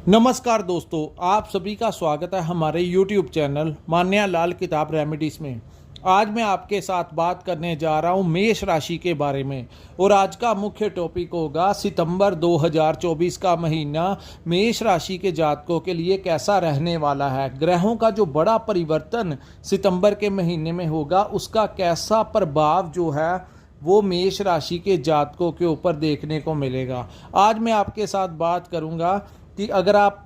नमस्कार दोस्तों, आप सभी का स्वागत है हमारे YouTube चैनल मान्या लाल किताब रेमेडीज़ में। आज मैं आपके साथ बात करने जा रहा हूं मेष राशि के बारे में और आज का मुख्य टॉपिक होगा सितंबर 2024 का महीना मेष राशि के जातकों के लिए कैसा रहने वाला है। ग्रहों का जो बड़ा परिवर्तन सितंबर के महीने में होगा उसका कैसा प्रभाव जो है वो मेष राशि के जातकों के ऊपर देखने को मिलेगा। आज मैं आपके साथ बात करूंगा कि अगर आप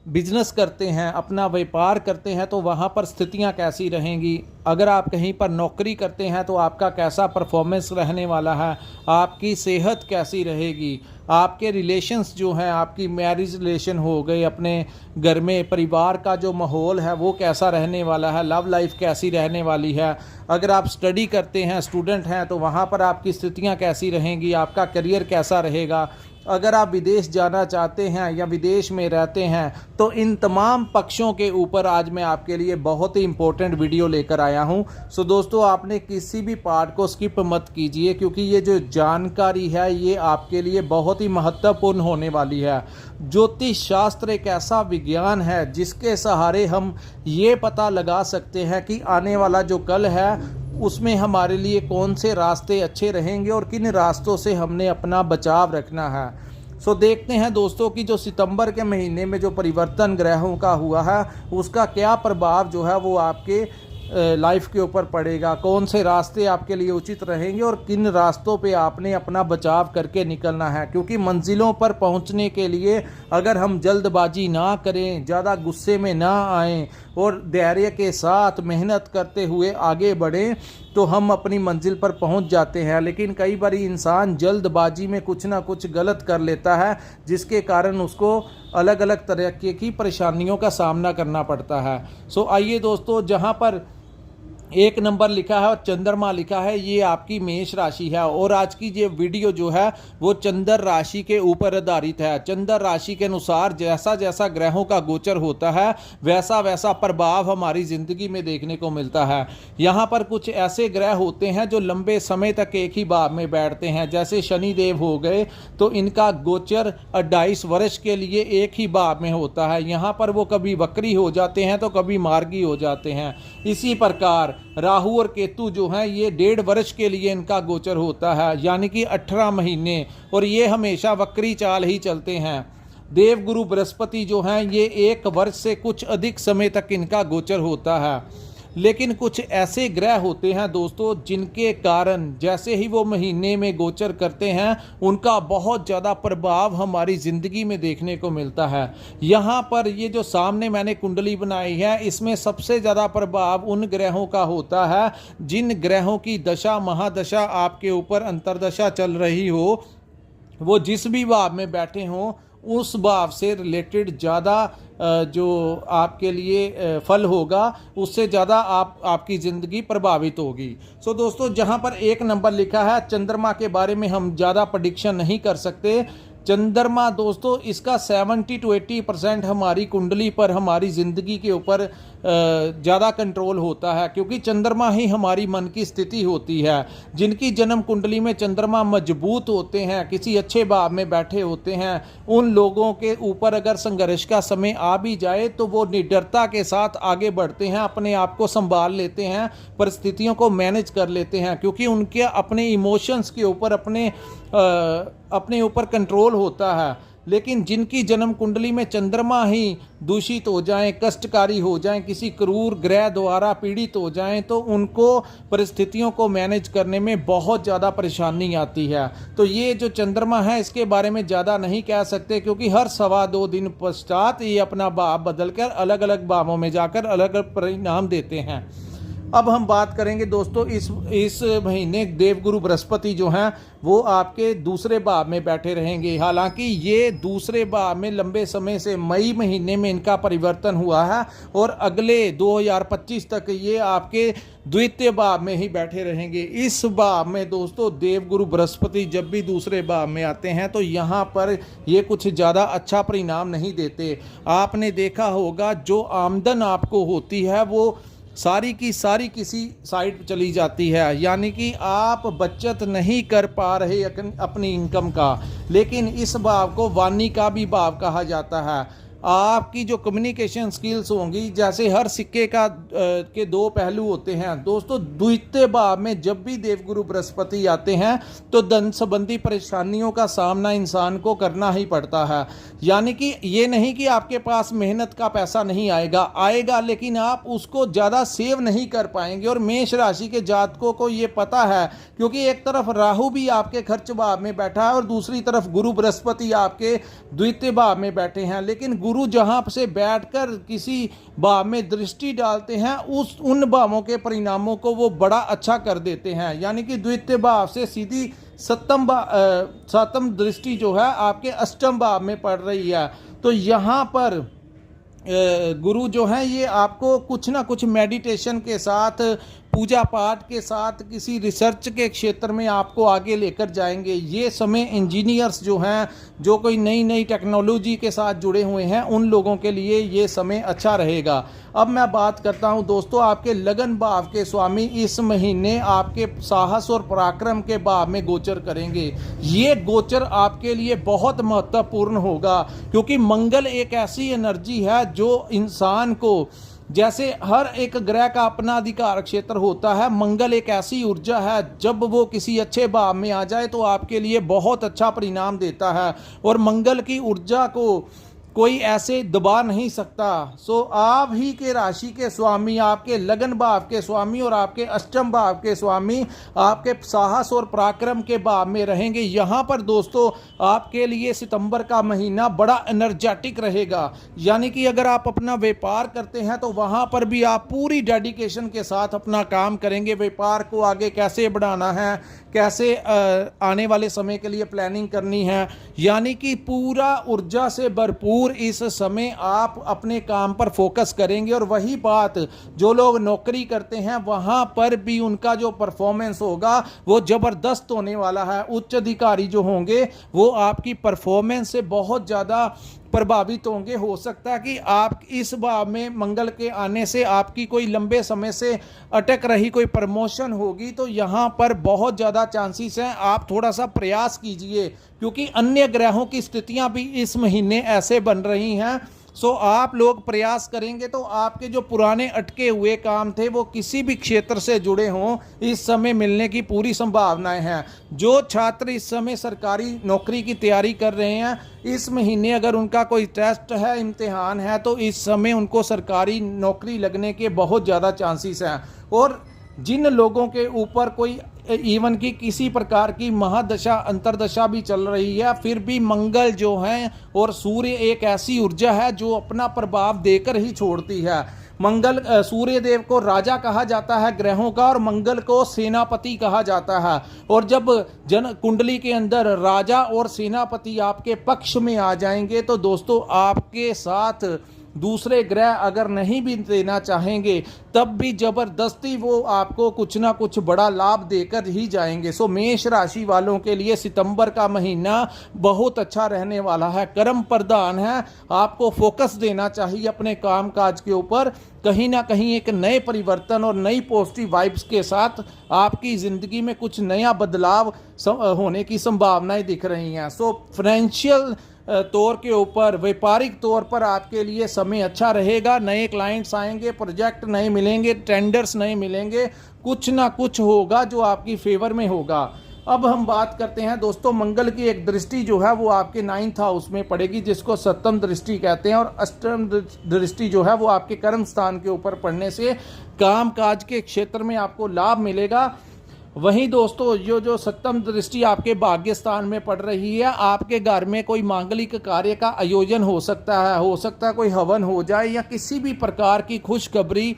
बिजनेस करते हैं, अपना व्यापार करते हैं तो वहाँ पर स्थितियाँ कैसी रहेंगी। अगर आप कहीं पर नौकरी करते हैं तो आपका कैसा परफॉर्मेंस रहने वाला है, आपकी सेहत कैसी रहेगी, आपके रिलेशंस जो हैं, आपकी मैरिज रिलेशन हो गए, अपने घर में परिवार का जो माहौल है वो कैसा रहने वाला है, लव लाइफ कैसी रहने वाली है। अगर आप स्टडी करते हैं, स्टूडेंट हैं, तो वहाँ पर आपकी स्थितियाँ कैसी रहेंगी, आपका करियर कैसा रहेगा। अगर आप विदेश जाना चाहते हैं या विदेश में रहते हैं तो इन तमाम पक्षों के ऊपर आज मैं आपके लिए बहुत ही इम्पोर्टेंट वीडियो लेकर आया हूं। सो दोस्तों, आपने किसी भी पार्ट को स्किप मत कीजिए क्योंकि ये जो जानकारी है ये आपके लिए बहुत ही महत्वपूर्ण होने वाली है। ज्योतिष शास्त्र एक ऐसा विज्ञान है जिसके सहारे हम ये पता लगा सकते हैं कि आने वाला जो कल है उसमें हमारे लिए कौन से रास्ते अच्छे रहेंगे और किन रास्तों से हमने अपना बचाव रखना है। सो देखते हैं दोस्तों कि जो सितंबर के महीने में जो परिवर्तन ग्रहों का हुआ है उसका क्या प्रभाव जो है वो आपके लाइफ के ऊपर पड़ेगा, कौन से रास्ते आपके लिए उचित रहेंगे और किन रास्तों पे आपने अपना बचाव करके निकलना है। क्योंकि मंजिलों पर पहुंचने के लिए अगर हम जल्दबाजी ना करें, ज़्यादा गुस्से में ना आएं और धैर्य के साथ मेहनत करते हुए आगे बढ़ें तो हम अपनी मंजिल पर पहुंच जाते हैं। लेकिन कई बार इंसान जल्दबाजी में कुछ ना कुछ गलत कर लेता है जिसके कारण उसको अलग अलग तरह की परेशानियों का सामना करना पड़ता है। सो आइए दोस्तों, जहां पर 1 नंबर लिखा है और चंद्रमा लिखा है ये आपकी मेष राशि है और आज की ये वीडियो जो है वो चंद्र राशि के ऊपर आधारित है। चंद्र राशि के अनुसार जैसा जैसा ग्रहों का गोचर होता है वैसा वैसा प्रभाव हमारी ज़िंदगी में देखने को मिलता है। यहाँ पर कुछ ऐसे ग्रह होते हैं जो लंबे समय तक एक ही भाव में बैठते हैं, जैसे शनि देव हो गए तो इनका गोचर 28 वर्ष के लिए एक ही भाव में होता है। यहाँ पर वो कभी वक्री हो जाते हैं तो कभी मार्गी हो जाते हैं। इसी प्रकार राहु और केतु जो हैं ये 1.5 वर्ष के लिए इनका गोचर होता है, यानी कि 18 महीने, और ये हमेशा वक्री चाल ही चलते हैं। देवगुरु बृहस्पति जो हैं ये 1 वर्ष से कुछ अधिक समय तक इनका गोचर होता है। लेकिन कुछ ऐसे ग्रह होते हैं दोस्तों जिनके कारण जैसे ही वो महीने में गोचर करते हैं उनका बहुत ज़्यादा प्रभाव हमारी ज़िंदगी में देखने को मिलता है। यहाँ पर ये जो सामने मैंने कुंडली बनाई है इसमें सबसे ज़्यादा प्रभाव उन ग्रहों का होता है जिन ग्रहों की दशा महादशा आपके ऊपर अंतर्दशा चल रही हो, वो जिस भी भाव में बैठे हों उस भाव से रिलेटेड ज़्यादा जो आपके लिए फल होगा उससे ज़्यादा आपकी ज़िंदगी प्रभावित होगी। सो दोस्तों, जहाँ पर 1 नंबर लिखा है चंद्रमा के बारे में हम ज़्यादा प्रेडिक्शन नहीं कर सकते। चंद्रमा दोस्तों इसका 70 to 80% हमारी कुंडली पर, हमारी ज़िंदगी के ऊपर ज़्यादा कंट्रोल होता है क्योंकि चंद्रमा ही हमारी मन की स्थिति होती है। जिनकी जन्म कुंडली में चंद्रमा मजबूत होते हैं, किसी अच्छे भाव में बैठे होते हैं, उन लोगों के ऊपर अगर संघर्ष का समय आ भी जाए तो वो निडरता के साथ आगे बढ़ते हैं, अपने आप को संभाल लेते हैं, परिस्थितियों को मैनेज कर लेते हैं क्योंकि उनके अपने इमोशंस के ऊपर अपने ऊपर कंट्रोल होता है। लेकिन जिनकी जन्म कुंडली में चंद्रमा ही दूषित हो जाएं, कष्टकारी हो जाएं, किसी क्रूर ग्रह द्वारा पीड़ित हो जाएं तो उनको परिस्थितियों को मैनेज करने में बहुत ज़्यादा परेशानी आती है। तो ये जो चंद्रमा है इसके बारे में ज़्यादा नहीं कह सकते क्योंकि हर 2.25 दिन पश्चात ये अपना भाव बदलकर अलग अलग भावों में जाकर अलग अलग परिणाम देते हैं। अब हम बात करेंगे दोस्तों इस महीने देवगुरु बृहस्पति जो हैं वो आपके दूसरे भाव में बैठे रहेंगे। हालांकि ये दूसरे भाव में लंबे समय से मई महीने में इनका परिवर्तन हुआ है और अगले 2025 तक ये आपके द्वितीय भाव में ही बैठे रहेंगे। इस भाव में दोस्तों देवगुरु बृहस्पति जब भी दूसरे भाव में आते हैं तो यहाँ पर ये कुछ ज़्यादा अच्छा परिणाम नहीं देते। आपने देखा होगा जो आमदन आपको होती है वो सारी की सारी किसी साइड चली जाती है, यानी कि आप बचत नहीं कर पा रहे अपनी इनकम का। लेकिन इस भाव को वाणी का भी भाव कहा जाता है। आपकी जो कम्युनिकेशन स्किल्स होंगी, जैसे हर सिक्के के दो पहलू होते हैं दोस्तों, द्वितीय भाव में जब भी देवगुरु बृहस्पति आते हैं तो धन संबंधी परेशानियों का सामना इंसान को करना ही पड़ता है। यानी कि ये नहीं कि आपके पास मेहनत का पैसा नहीं आएगा, लेकिन आप उसको ज़्यादा सेव नहीं कर पाएंगे। और मेष राशि के जातकों को ये पता है, क्योंकि एक तरफ राहु भी आपके खर्च भाव में बैठा है और दूसरी तरफ गुरु बृहस्पति आपके द्वितीय भाव में बैठे हैं। लेकिन गुरु जहां से बैठकर किसी भाव में दृष्टि डालते हैं, उन भावों के परिणामों को वो बड़ा अच्छा कर देते हैं। यानी कि द्वितीय भाव से सीधी सप्तम दृष्टि जो है आपके अष्टम भाव में पड़ रही है। तो यहाँ पर गुरु जो है ये आपको कुछ ना कुछ मेडिटेशन के साथ, पूजा पाठ के साथ, किसी रिसर्च के क्षेत्र में आपको आगे लेकर जाएंगे। ये समय इंजीनियर्स जो हैं, जो कोई नई नई टेक्नोलॉजी के साथ जुड़े हुए हैं, उन लोगों के लिए ये समय अच्छा रहेगा। अब मैं बात करता हूं दोस्तों, आपके लगन भाव के स्वामी इस महीने आपके साहस और पराक्रम के भाव में गोचर करेंगे। ये गोचर आपके लिए बहुत महत्वपूर्ण होगा, क्योंकि मंगल एक ऐसी एनर्जी है जो इंसान को, जैसे हर एक ग्रह का अपना अधिकार क्षेत्र होता है, मंगल एक ऐसी ऊर्जा है जब वो किसी अच्छे भाव में आ जाए तो आपके लिए बहुत अच्छा परिणाम देता है। और मंगल की ऊर्जा को कोई ऐसे दबा नहीं सकता। सो आप ही के राशि के स्वामी, आपके लगन भाव के स्वामी और आपके अष्टम भाव के स्वामी आपके साहस और पराक्रम के भाव में रहेंगे। यहाँ पर दोस्तों आपके लिए सितंबर का महीना बड़ा एनर्जेटिक रहेगा। यानी कि अगर आप अपना व्यापार करते हैं तो वहाँ पर भी आप पूरी डेडिकेशन के साथ अपना काम करेंगे। व्यापार को आगे कैसे बढ़ाना है, कैसे आने वाले समय के लिए प्लानिंग करनी है, यानी कि पूरा ऊर्जा से भरपूर इस समय आप अपने काम पर फोकस करेंगे। और वही बात जो लोग नौकरी करते हैं वहां पर भी उनका जो परफॉर्मेंस होगा वो जबरदस्त होने वाला है। उच्च अधिकारी जो होंगे वो आपकी परफॉर्मेंस से बहुत ज़्यादा प्रभावित होंगे। हो सकता है कि आप इस भाव में मंगल के आने से आपकी कोई लंबे समय से अटक रही कोई प्रमोशन होगी, तो यहाँ पर बहुत ज़्यादा चांसेस हैं। आप थोड़ा सा प्रयास कीजिए, क्योंकि अन्य ग्रहों की स्थितियाँ भी इस महीने ऐसे बन रही हैं। सो आप लोग प्रयास करेंगे तो आपके जो पुराने अटके हुए काम थे वो किसी भी क्षेत्र से जुड़े हों, इस समय मिलने की पूरी संभावनाएं हैं। जो छात्र इस समय सरकारी नौकरी की तैयारी कर रहे हैं, इस महीने अगर उनका कोई टेस्ट है, इम्तिहान है, तो इस समय उनको सरकारी नौकरी लगने के बहुत ज़्यादा चांसेस हैं। और जिन लोगों के ऊपर कोई इवन की किसी प्रकार की महादशा अंतरदशा भी चल रही है, फिर भी मंगल जो है और सूर्य एक ऐसी ऊर्जा है जो अपना प्रभाव देकर ही छोड़ती है। मंगल, सूर्य देव को राजा कहा जाता है ग्रहों का, और मंगल को सेनापति कहा जाता है। और जब जन कुंडली के अंदर राजा और सेनापति आपके पक्ष में आ जाएंगे तो दोस्तों आपके साथ दूसरे ग्रह अगर नहीं भी देना चाहेंगे तब भी जबरदस्ती वो आपको कुछ ना कुछ बड़ा लाभ देकर ही जाएंगे। सो मेष राशि वालों के लिए सितंबर का महीना बहुत अच्छा रहने वाला है, कर्म प्रधान है। आपको फोकस देना चाहिए अपने काम काज के ऊपर। कहीं ना कहीं एक नए परिवर्तन और नई पॉजिटिव वाइब्स के साथ आपकी ज़िंदगी में कुछ नया बदलाव होने की संभावनाएं दिख रही हैं। सो फाइनेंशियल तौर के ऊपर, व्यापारिक तौर पर आपके लिए समय अच्छा रहेगा। नए क्लाइंट्स आएंगे, प्रोजेक्ट नए मिलेंगे, टेंडर्स नए मिलेंगे, कुछ ना कुछ होगा जो आपकी फेवर में होगा। अब हम बात करते हैं दोस्तों, मंगल की एक दृष्टि जो है वो आपके 9th हाउस में पड़ेगी, जिसको सप्तम दृष्टि कहते हैं। और अष्टम दृष्टि जो है वो आपके कर्म स्थान के ऊपर पड़ने से काम काज के क्षेत्र में आपको लाभ मिलेगा। वहीं दोस्तों जो सप्तम दृष्टि आपके भाग्य स्थान में पड़ रही है, आपके घर में कोई मांगलिक कार्य का आयोजन हो सकता है कोई हवन हो जाए, या किसी भी प्रकार की खुशखबरी,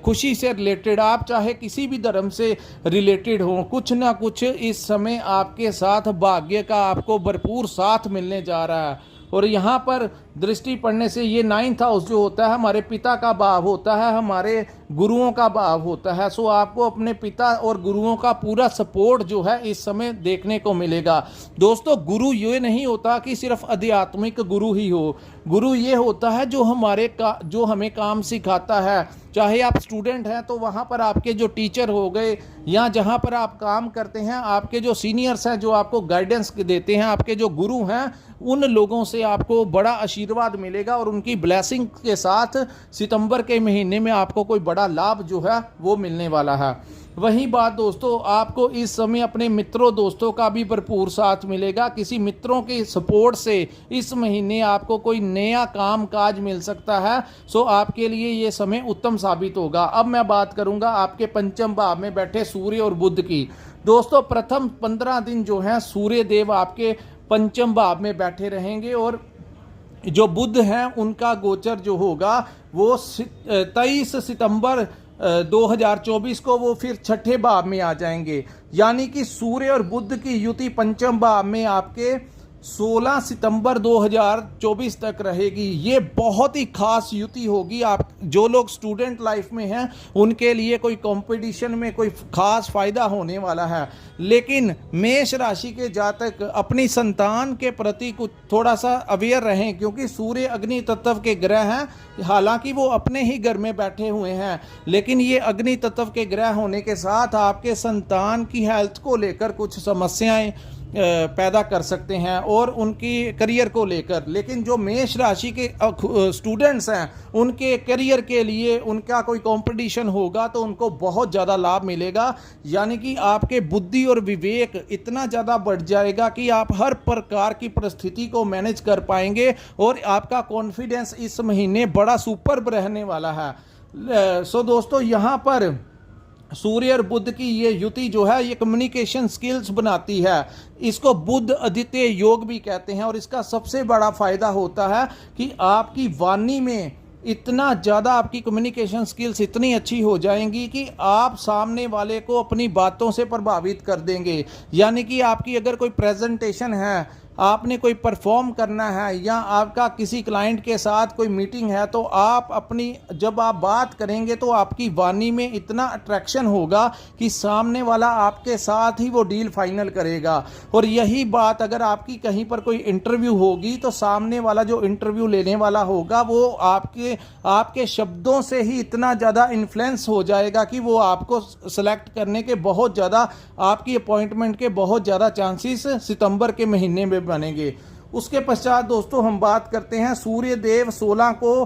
खुशी से रिलेटेड, आप चाहे किसी भी धर्म से रिलेटेड हो, कुछ ना कुछ इस समय आपके साथ भाग्य का आपको भरपूर साथ मिलने जा रहा है। और यहाँ पर दृष्टि पड़ने से ये 9th हाउस जो होता है हमारे पिता का भाव होता है, हमारे गुरुओं का भाव होता है। सो आपको अपने पिता और गुरुओं का पूरा सपोर्ट जो है इस समय देखने को मिलेगा। दोस्तों गुरु ये नहीं होता कि सिर्फ आध्यात्मिक गुरु ही हो, गुरु ये होता है जो जो हमें काम सिखाता है। चाहे आप स्टूडेंट हैं तो वहाँ पर आपके जो टीचर हो गए, या जहाँ पर आप काम करते हैं आपके जो सीनियर्स हैं जो आपको गाइडेंस देते हैं, आपके जो गुरु हैं, उन लोगों से से आपको बड़ा आशीर्वाद मिलेगा और उनकी ब्लेसिंग के साथ सितंबर के महीने में आपको कोई बड़ा लाभ जो है वो मिलने वाला है। वही बात दोस्तों, आपको इस समय अपने मित्रों दोस्तों का भी भरपूर साथ मिलेगा। किसी मित्रों के सपोर्ट से इस महीने आपको कोई नया काम काज मिल सकता है। सो आपके लिए ये समय उत्तम साबित होगा। अब मैं बात करूंगा आपके पंचम भाव में बैठे सूर्य और बुध की। दोस्तों प्रथम 15 दिन जो है सूर्य देव आपके पंचम भाव में बैठे रहेंगे और जो बुध हैं उनका गोचर जो होगा वो 23 सितंबर 2024 को वो फिर छठे भाव में आ जाएंगे। यानी कि सूर्य और बुध की युति पंचम भाव में आपके 16 सितंबर 2024 तक रहेगी। ये बहुत ही खास युति होगी। आप जो लोग स्टूडेंट लाइफ में हैं उनके लिए कोई कंपटीशन में कोई खास फायदा होने वाला है। लेकिन मेष राशि के जातक अपनी संतान के प्रति कुछ थोड़ा सा अवेयर रहें, क्योंकि सूर्य अग्नि तत्व के ग्रह हैं। हालांकि वो अपने ही घर में बैठे हुए हैं, लेकिन ये अग्नि तत्व के ग्रह होने के साथ आपके संतान की हेल्थ को लेकर कुछ समस्याएं पैदा कर सकते हैं और उनकी करियर को लेकर। लेकिन जो मेष राशि के स्टूडेंट्स हैं उनके करियर के लिए उनका कोई कंपटीशन होगा तो उनको बहुत ज़्यादा लाभ मिलेगा। यानी कि आपके बुद्धि और विवेक इतना ज़्यादा बढ़ जाएगा कि आप हर प्रकार की परिस्थिति को मैनेज कर पाएंगे और आपका कॉन्फिडेंस इस महीने बड़ा सुपर्ब रहने वाला है। सो दोस्तों यहाँ पर सूर्य और बुध की ये युति जो है ये कम्युनिकेशन स्किल्स बनाती है। इसको बुध आदित्य योग भी कहते हैं और इसका सबसे बड़ा फायदा होता है कि आपकी वाणी में इतना ज़्यादा आपकी कम्युनिकेशन स्किल्स इतनी अच्छी हो जाएंगी कि आप सामने वाले को अपनी बातों से प्रभावित कर देंगे। यानी कि आपकी अगर कोई प्रेजेंटेशन है, आपने कोई परफॉर्म करना है या आपका किसी क्लाइंट के साथ कोई मीटिंग है, तो आप अपनी जब आप बात करेंगे तो आपकी वाणी में इतना अट्रैक्शन होगा कि सामने वाला आपके साथ ही वो डील फाइनल करेगा। और यही बात अगर आपकी कहीं पर कोई इंटरव्यू होगी तो सामने वाला जो इंटरव्यू लेने वाला होगा वो आपके शब्दों से ही इतना ज़्यादा इन्फ्लुएंस हो जाएगा कि वो आपको सेलेक्ट करने के बहुत ज़्यादा, आपकी अपॉइंटमेंट के बहुत ज़्यादा चांसेस सितंबर के महीने में बनेंगे। उसके पश्चात दोस्तों हम बात करते हैं सूर्य देव 16 को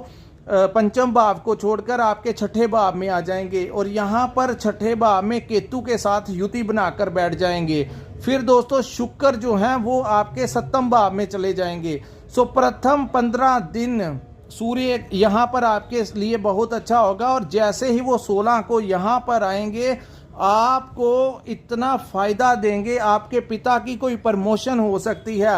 पंचम भाव को छोड़कर आपके छठे भाव में आ जाएंगे और यहाँ पर छठे भाव में केतु के साथ युति बनाकर बैठ जाएंगे। फिर दोस्तों शुक्र जो हैं वो आपके सप्तम भाव में चले जाएंगे। सो प्रथम 15 दिन सूर्य यहाँ पर आपके लिए बहुत अच्छा होगा और जैसे ही वो 16 को यहाँ पर आएंगे आपको इतना फायदा देंगे। आपके पिता की कोई प्रमोशन हो सकती है,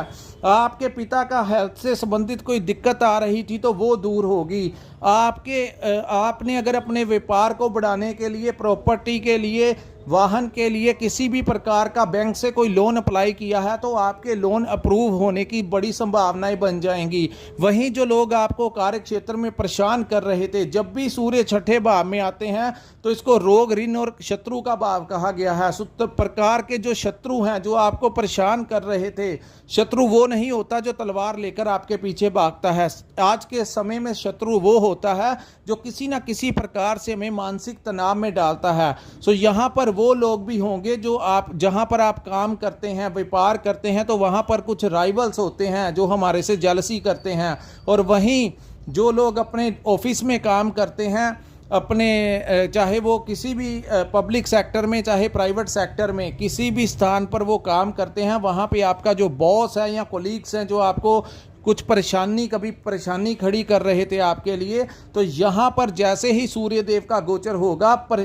आपके पिता का हेल्थ से संबंधित कोई दिक्कत आ रही थी तो वो दूर होगी। आपने अगर अपने व्यापार को बढ़ाने के लिए, प्रॉपर्टी के लिए, वाहन के लिए किसी भी प्रकार का बैंक से कोई लोन अप्लाई किया है तो आपके लोन अप्रूव होने की बड़ी संभावनाएं बन जाएंगी। वहीं जो लोग आपको कार्य क्षेत्र में परेशान कर रहे थे, जब भी सूर्य छठे भाव में आते हैं तो इसको रोग, ऋण और शत्रु का भाव कहा गया है। तो प्रकार के जो शत्रु हैं जो आपको परेशान कर रहे थे, शत्रु वो नहीं होता जो तलवार लेकर आपके पीछे भागता है। आज के समय में शत्रु वो होता है जो किसी ना किसी प्रकार से हमें मानसिक तनाव में डालता है। सो यहाँ पर वो लोग भी होंगे जो आप जहाँ पर आप काम करते हैं, व्यापार करते हैं, तो वहाँ पर कुछ राइवल्स होते हैं जो हमारे से जेलसी करते हैं। और वहीं जो लोग अपने ऑफिस में काम करते हैं, अपने चाहे वो किसी भी पब्लिक सेक्टर में चाहे प्राइवेट सेक्टर में किसी भी स्थान पर वो काम करते हैं, वहाँ पे आपका जो बॉस है या कोलीग्स हैं जो आपको कुछ कभी परेशानी खड़ी कर रहे थे आपके लिए, तो यहाँ पर जैसे ही सूर्य देव का गोचर होगा पर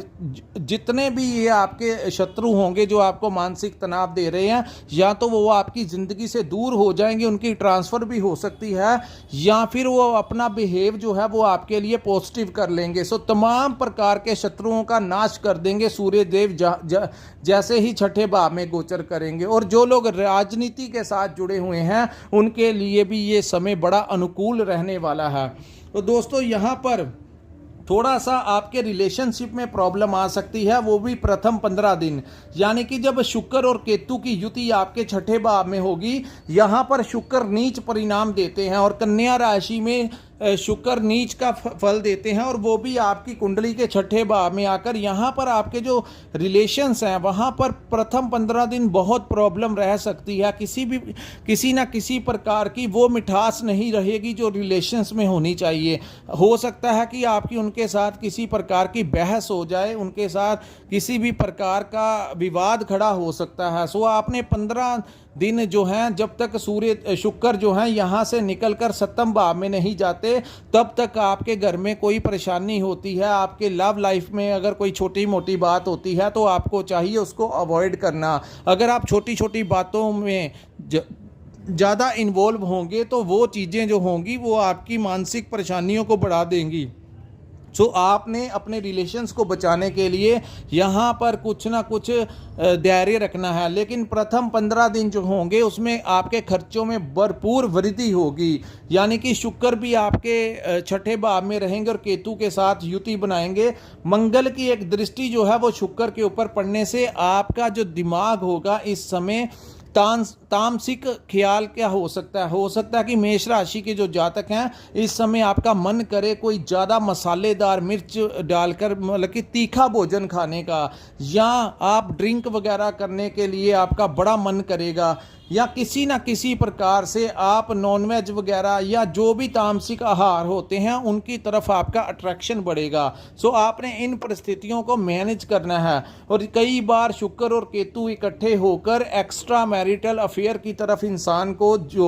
जितने भी ये आपके शत्रु होंगे जो आपको मानसिक तनाव दे रहे हैं, या तो वो आपकी ज़िंदगी से दूर हो जाएंगे, उनकी ट्रांसफ़र भी हो सकती है, या फिर वो अपना बिहेव जो है वो आपके लिए पॉजिटिव कर लेंगे। सो तमाम प्रकार के शत्रुओं का नाश कर देंगे सूर्य देव जैसे ही छठे भाव में गोचर करेंगे। और जो लोग राजनीति के साथ जुड़े हुए हैं उनके लिए भी ये समय बड़ा अनुकूल रहने वाला है। तो दोस्तों यहाँ पर थोड़ा सा आपके रिलेशनशिप में प्रॉब्लम आ सकती है, वो भी प्रथम 15 दिन। यानी कि जब शुक्र और केतु की युति आपके छठे भाव में होगी, यहाँ पर शुक्र नीच परिणाम देते हैं और कन्या राशि में शुक्र नीच का फल देते हैं, और वो भी आपकी कुंडली के छठे भाव में आकर यहाँ पर आपके जो रिलेशंस हैं वहाँ पर प्रथम 15 दिन बहुत प्रॉब्लम रह सकती है। किसी ना किसी प्रकार की वो मिठास नहीं रहेगी जो रिलेशंस में होनी चाहिए। हो सकता है कि आपकी उनके साथ किसी प्रकार की बहस हो जाए, उनके साथ किसी भी प्रकार का विवाद खड़ा हो सकता है। सो आपने 15 दिन जो हैं, जब तक शुक्र जो हैं यहाँ से निकलकर सप्तम भाव में नहीं जाते, तब तक आपके घर में कोई परेशानी होती है। आपके लव लाइफ में अगर कोई छोटी मोटी बात होती है तो आपको चाहिए उसको अवॉइड करना। अगर आप छोटी छोटी बातों में ज़्यादा इन्वॉल्व होंगे तो वो चीज़ें जो होंगी वो आपकी मानसिक परेशानियों को बढ़ा देंगी। सो आपने अपने रिलेशंस को बचाने के लिए यहाँ पर कुछ ना कुछ धैर्य रखना है। लेकिन प्रथम 15 दिन जो होंगे उसमें आपके खर्चों में भरपूर वृद्धि होगी, यानी कि शुक्र भी आपके छठे भाव में रहेंगे और केतु के साथ युति बनाएंगे। मंगल की एक दृष्टि जो है वो शुक्र के ऊपर पड़ने से आपका जो दिमाग होगा इस समय तामसिक ख्याल क्या हो सकता है कि मेष राशि के जो जातक हैं इस समय आपका मन करे कोई ज़्यादा मसालेदार मिर्च डालकर मतलब कि तीखा भोजन खाने का, या आप ड्रिंक वगैरह करने के लिए आपका बड़ा मन करेगा, या किसी ना किसी प्रकार से आप नॉनवेज वगैरह या जो भी तामसिक आहार होते हैं उनकी तरफ आपका अट्रैक्शन बढ़ेगा। सो आपने इन परिस्थितियों को मैनेज करना है। और कई बार शुक्र और केतु इकट्ठे होकर एक्स्ट्रा मैरिटल अफेयर की तरफ इंसान को जो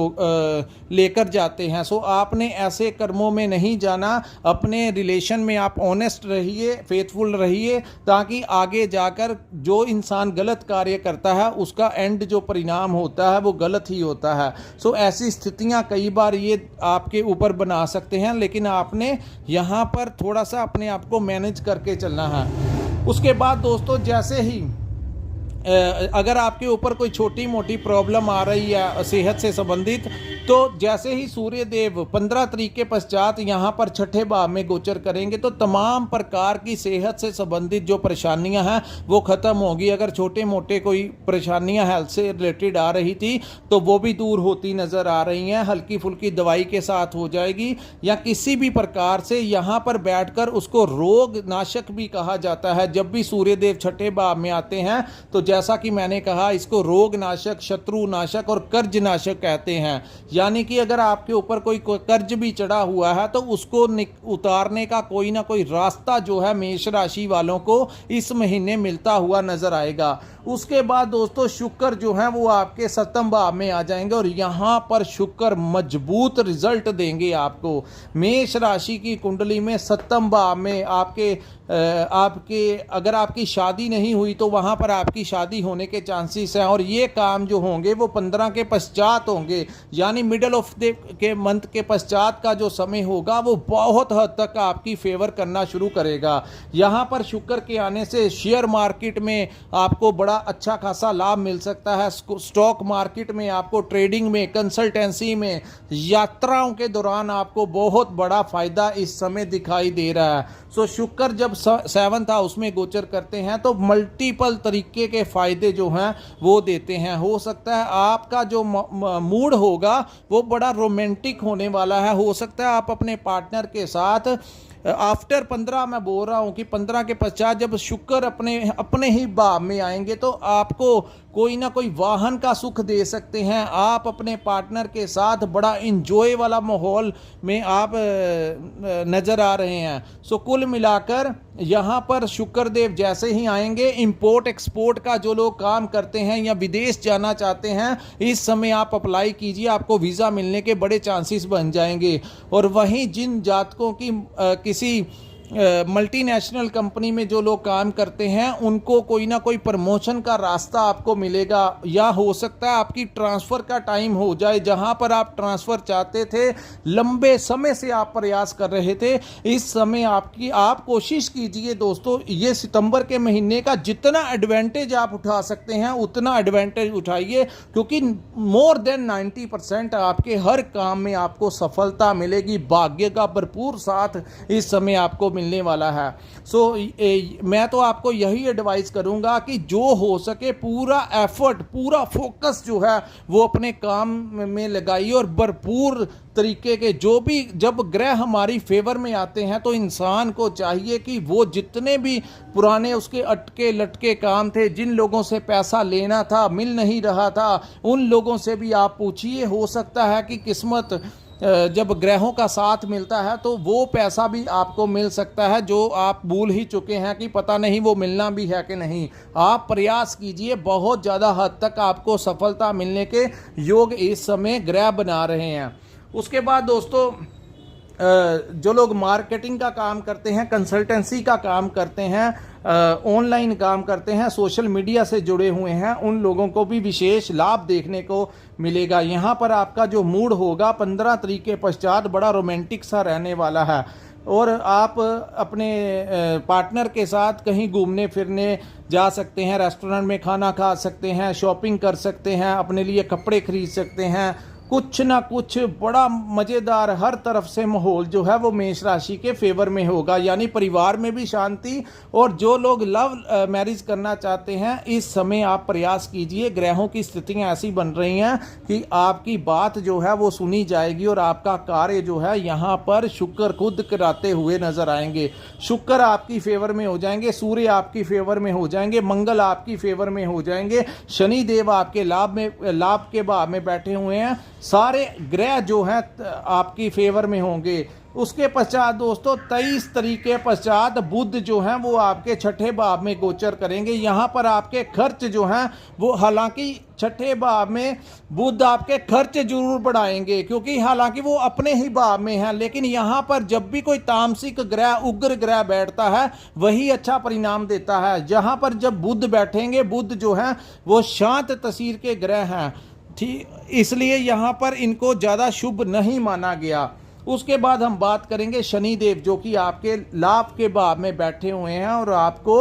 लेकर जाते हैं। सो आपने ऐसे कर्मों में नहीं जाना। अपने रिलेशन में आप ऑनेस्ट रहिए, फेथफुल रहिए, ताकि आगे जाकर जो इंसान गलत कार्य करता है उसका एंड जो परिणाम होता है वो गलत ही होता है। सो ऐसी स्थितियां कई बार ये आपके ऊपर बना सकते हैं, लेकिन आपने यहाँ पर थोड़ा सा अपने आप को मैनेज करके चलना है। उसके बाद दोस्तों, जैसे ही अगर आपके ऊपर कोई छोटी मोटी प्रॉब्लम आ रही है सेहत से संबंधित, तो जैसे ही सूर्य देव 15 तारीख के पश्चात यहाँ पर छठे भाव में गोचर करेंगे तो तमाम प्रकार की सेहत से संबंधित जो परेशानियां हैं वो ख़त्म होगी। अगर छोटे मोटे कोई परेशानियां हेल्थ से रिलेटेड आ रही थी तो वो भी दूर होती नज़र आ रही हैं, हल्की फुल्की दवाई के साथ हो जाएगी, या किसी भी प्रकार से यहाँ पर बैठकर उसको रोग नाशक भी कहा जाता है। जब भी सूर्य देव छठे भाव में आते हैं तो जैसा कि मैंने कहा इसको रोग नाशक, शत्रु नाशक और कर्ज नाशक कहते हैं। यानी कि अगर आपके ऊपर कोई कर्ज भी चढ़ा हुआ है तो उसको उतारने का कोई ना कोई रास्ता जो है मेष राशि वालों को इस महीने मिलता हुआ नजर आएगा। उसके बाद दोस्तों, शुक्र जो है वो आपके सप्तम भाव में आ जाएंगे और यहाँ पर शुक्र मजबूत रिजल्ट देंगे आपको। मेष राशि की कुंडली में सप्तम भाव में आपके अगर आपकी शादी नहीं हुई तो वहाँ पर आपकी शादी होने के चांसेस हैं, और ये काम जो होंगे वो 15 के पश्चात होंगे, यानी मिडल ऑफ द के मंथ के पश्चात का जो समय होगा वो बहुत हद तक आपकी फेवर करना शुरू करेगा। यहाँ पर शुक्र के आने से शेयर मार्केट में आपको बड़ा अच्छा खासा लाभ मिल सकता है। स्टॉक मार्केट में आपको, ट्रेडिंग में, कंसल्टेंसी में, यात्राओं के दौरान आपको बहुत बड़ा फायदा इस समय दिखाई दे रहा है। सो शुक्र जब 7th हाउस में गोचर करते हैं तो मल्टीपल तरीके के फायदे जो हैं वो देते हैं। हो सकता है आपका जो मूड होगा वो बड़ा रोमांटिक होने वाला है। हो सकता है आप अपने पार्टनर के साथ आफ्टर 15, मैं बोल रहा हूँ कि 15 के पश्चात जब शुक्र अपने ही भाव में आएंगे तो आपको कोई ना कोई वाहन का सुख दे सकते हैं। आप अपने पार्टनर के साथ बड़ा इंजॉय वाला माहौल में आप नज़र आ रहे हैं। सो कुल मिलाकर यहाँ पर शुक्र देव जैसे ही आएंगे, इंपोर्ट एक्सपोर्ट का जो लोग काम करते हैं या विदेश जाना चाहते हैं, इस समय आप अप्लाई कीजिए, आपको वीज़ा मिलने के बड़े चांसेस बन जाएंगे। और वहीं जिन जातकों की किसी मल्टीनेशनल कंपनी में जो लोग काम करते हैं उनको कोई ना कोई प्रमोशन का रास्ता आपको मिलेगा, या हो सकता है आपकी ट्रांसफ़र का टाइम हो जाए। जहां पर आप ट्रांसफ़र चाहते थे, लंबे समय से आप प्रयास कर रहे थे, इस समय आप कोशिश कीजिए दोस्तों, ये सितंबर के महीने का जितना एडवांटेज आप उठा सकते हैं उतना एडवांटेज उठाइए, क्योंकि मोर देन 90% आपके हर काम में आपको सफलता मिलेगी। भाग्य का भरपूर साथ इस समय आपको मिलने वाला है। मैं तो आपको यही एडवाइस करूंगा कि जो हो सके पूरा एफर्ट, पूरा फोकस जो है वो अपने काम में लगाइए और भरपूर तरीके के जो भी, जब ग्रह हमारी फेवर में आते हैं तो इंसान को चाहिए कि वो जितने भी पुराने उसके अटके लटके काम थे, जिन लोगों से पैसा लेना था मिल नहीं रहा था, उन लोगों से भी आप पूछिए। हो सकता है कि किस्मत जब ग्रहों का साथ मिलता है तो वो पैसा भी आपको मिल सकता है जो आप भूल ही चुके हैं कि पता नहीं वो मिलना भी है कि नहीं। आप प्रयास कीजिए, बहुत ज़्यादा हद तक आपको सफलता मिलने के योग इस समय ग्रह बना रहे हैं। उसके बाद दोस्तों, जो लोग मार्केटिंग का काम करते हैं, कंसल्टेंसी का काम करते हैं, ऑनलाइन काम करते हैं, सोशल मीडिया से जुड़े हुए हैं, उन लोगों को भी विशेष लाभ देखने को मिलेगा। यहाँ पर आपका जो मूड होगा 15 तारीख के पश्चात बड़ा रोमांटिक सा रहने वाला है और आप अपने पार्टनर के साथ कहीं घूमने फिरने जा सकते हैं, रेस्टोरेंट में खाना खा सकते हैं, शॉपिंग कर सकते हैं, अपने लिए कपड़े खरीद सकते हैं। कुछ ना कुछ बड़ा मज़ेदार हर तरफ से माहौल जो है वो मेष राशि के फेवर में होगा, यानी परिवार में भी शांति। और जो लोग लव मैरिज करना चाहते हैं, इस समय आप प्रयास कीजिए। ग्रहों की स्थितियां ऐसी बन रही हैं कि आपकी बात जो है वो सुनी जाएगी और आपका कार्य जो है यहाँ पर शुक्र खुद कराते हुए नजर आएंगे। शुक्र आपकी फेवर में हो जाएंगे, सूर्य आपकी फेवर में हो जाएंगे, मंगल आपकी फेवर में हो जाएंगे, शनि देव आपके लाभ के भाव में बैठे हुए हैं। सारे ग्रह जो हैं आपकी फेवर में होंगे। उसके पश्चात दोस्तों 23 तारीख के पश्चात बुध जो हैं वो आपके छठे भाव में गोचर करेंगे। यहाँ पर आपके खर्च जो हैं वो, हालांकि छठे भाव में बुध आपके खर्च जरूर बढ़ाएंगे क्योंकि हालांकि वो अपने ही भाव में हैं, लेकिन यहाँ पर जब भी कोई तामसिक ग्रह, उग्र ग्रह बैठता है वही अच्छा परिणाम देता है। जहाँ पर जब बुध बैठेंगे, बुध जो हैं वो शांत तसीर के ग्रह हैं, ठीक, इसलिए यहाँ पर इनको ज़्यादा शुभ नहीं माना गया। उसके बाद हम बात करेंगे शनि देव जो कि आपके लाभ के भाव में बैठे हुए हैं और आपको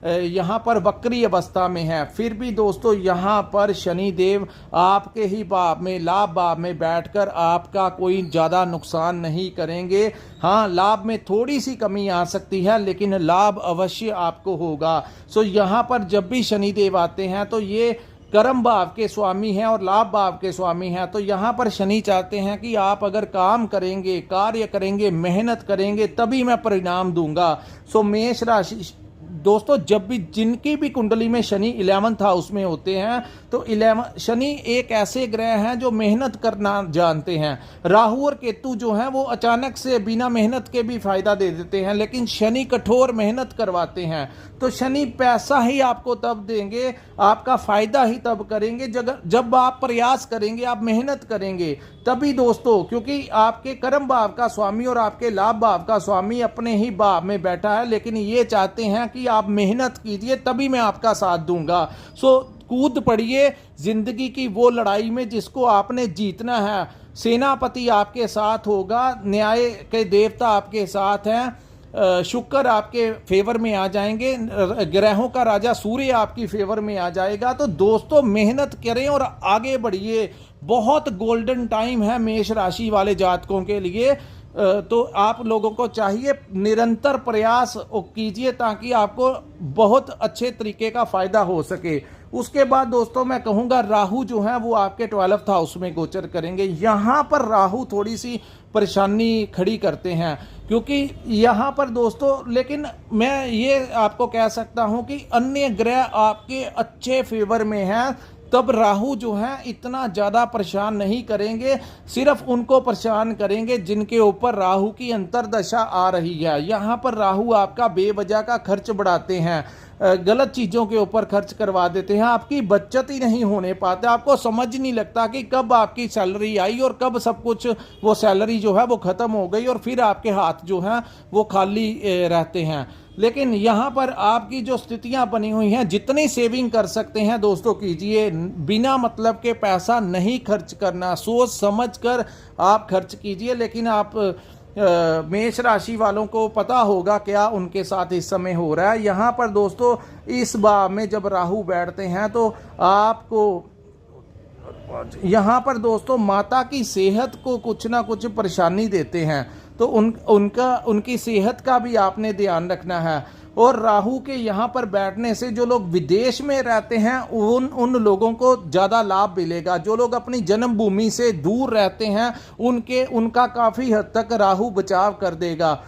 यहाँ पर वक्री अवस्था में है। फिर भी दोस्तों यहाँ पर शनि देव आपके ही भाव में, लाभ भाव में बैठकर आपका कोई ज़्यादा नुकसान नहीं करेंगे। हाँ, लाभ में थोड़ी सी कमी आ सकती है लेकिन लाभ अवश्य आपको होगा। यहाँ पर जब भी शनि देव आते हैं तो ये कर्म भाव के स्वामी हैं और लाभ भाव के स्वामी हैं। तो यहाँ पर शनि चाहते हैं कि आप अगर काम करेंगे, कार्य करेंगे, मेहनत करेंगे तभी मैं परिणाम दूंगा। मेष राशि दोस्तों, जब भी जिनकी भी कुंडली में शनि 11th हाउस में होते हैं तो शनि एक ऐसे ग्रह हैं जो मेहनत करना जानते हैं। राहु और केतु जो हैं वो अचानक से बिना मेहनत के भी फायदा दे देते हैं, लेकिन शनि कठोर मेहनत करवाते हैं। तो शनि पैसा ही आपको तब देंगे, आपका फायदा ही तब करेंगे जब आप प्रयास करेंगे, आप मेहनत करेंगे तभी दोस्तों, क्योंकि आपके कर्म भाव का स्वामी और आपके लाभ भाव का स्वामी अपने ही भाव में बैठा है, लेकिन ये चाहते हैं कि आप मेहनत कीजिए तभी मैं आपका साथ दूंगा। कूद पड़िए जिंदगी की वो लड़ाई में जिसको आपने जीतना है। सेनापति आपके साथ होगा, न्याय के देवता आपके साथ हैं, शुक्र आपके फेवर में आ जाएंगे, ग्रहों का राजा सूर्य आपकी फेवर में आ जाएगा। तो दोस्तों मेहनत करें और आगे बढ़िए। बहुत गोल्डन टाइम है मेष राशि वाले जातकों के लिए। तो आप लोगों को चाहिए निरंतर प्रयास कीजिए ताकि आपको बहुत अच्छे तरीके का फायदा हो सके। उसके बाद दोस्तों मैं कहूँगा राहु जो है वो आपके 12th हाउस में गोचर करेंगे। यहाँ पर राहु थोड़ी सी परेशानी खड़ी करते हैं क्योंकि यहाँ पर दोस्तों, लेकिन मैं ये आपको कह सकता हूँ कि अन्य ग्रह आपके अच्छे फेवर में हैं, तब राहु जो है इतना ज़्यादा परेशान नहीं करेंगे। सिर्फ उनको परेशान करेंगे जिनके ऊपर राहु की अंतर्दशा आ रही है। यहाँ पर राहु आपका बेवजह का खर्च बढ़ाते हैं, गलत चीज़ों के ऊपर खर्च करवा देते हैं, आपकी बचत ही नहीं होने पाते। आपको समझ नहीं लगता कि कब आपकी सैलरी आई और कब सब कुछ वो सैलरी जो है वो ख़त्म हो गई और फिर आपके हाथ जो हैं वो खाली रहते हैं। लेकिन यहाँ पर आपकी जो स्थितियाँ बनी हुई हैं, जितनी सेविंग कर सकते हैं दोस्तों कीजिए। बिना मतलब के पैसा नहीं खर्च करना, सोच समझ कर आप खर्च कीजिए। लेकिन आप मेष राशि वालों को पता होगा क्या उनके साथ इस समय हो रहा है। यहाँ पर दोस्तों इस भाव में जब राहु बैठते हैं तो आपको यहाँ पर दोस्तों माता की सेहत को कुछ ना कुछ परेशानी देते हैं। तो उनकी सेहत का भी आपने ध्यान रखना है। और राहु के यहाँ पर बैठने से जो लोग विदेश में रहते हैं उन लोगों को ज़्यादा लाभ मिलेगा। जो लोग अपनी जन्मभूमि से दूर रहते हैं उनका काफ़ी हद तक राहु बचाव कर देगा।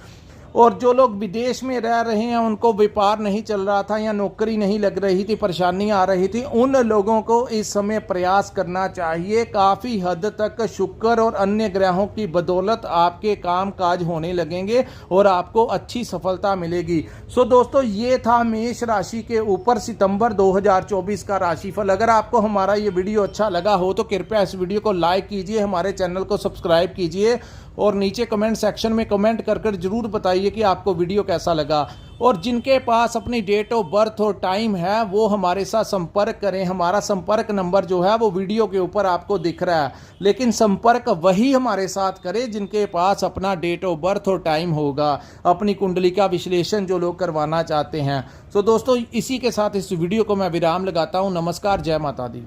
और जो लोग विदेश में रह रहे हैं, उनको व्यापार नहीं चल रहा था या नौकरी नहीं लग रही थी, परेशानी आ रही थी, उन लोगों को इस समय प्रयास करना चाहिए। काफ़ी हद तक शुक्र और अन्य ग्रहों की बदौलत आपके काम काज होने लगेंगे और आपको अच्छी सफलता मिलेगी। सो दोस्तों, ये था मेष राशि के ऊपर सितंबर 2024 का राशिफल। अगर आपको हमारा ये वीडियो अच्छा लगा हो तो कृपया इस वीडियो को लाइक कीजिए, हमारे चैनल को सब्सक्राइब कीजिए और नीचे कमेंट सेक्शन में कमेंट कर जरूर बताइए कि आपको वीडियो कैसा लगा। और जिनके पास अपनी डेट ऑफ बर्थ और टाइम है वो हमारे साथ संपर्क करें। हमारा संपर्क नंबर जो है वो वीडियो के ऊपर आपको दिख रहा है, लेकिन संपर्क वही हमारे साथ करें जिनके पास अपना डेट ऑफ बर्थ और टाइम होगा, अपनी कुंडली का विश्लेषण जो लोग करवाना चाहते हैं। तो दोस्तों, इसी के साथ इस वीडियो को मैं विराम लगाता हूँ। नमस्कार, जय माता दी।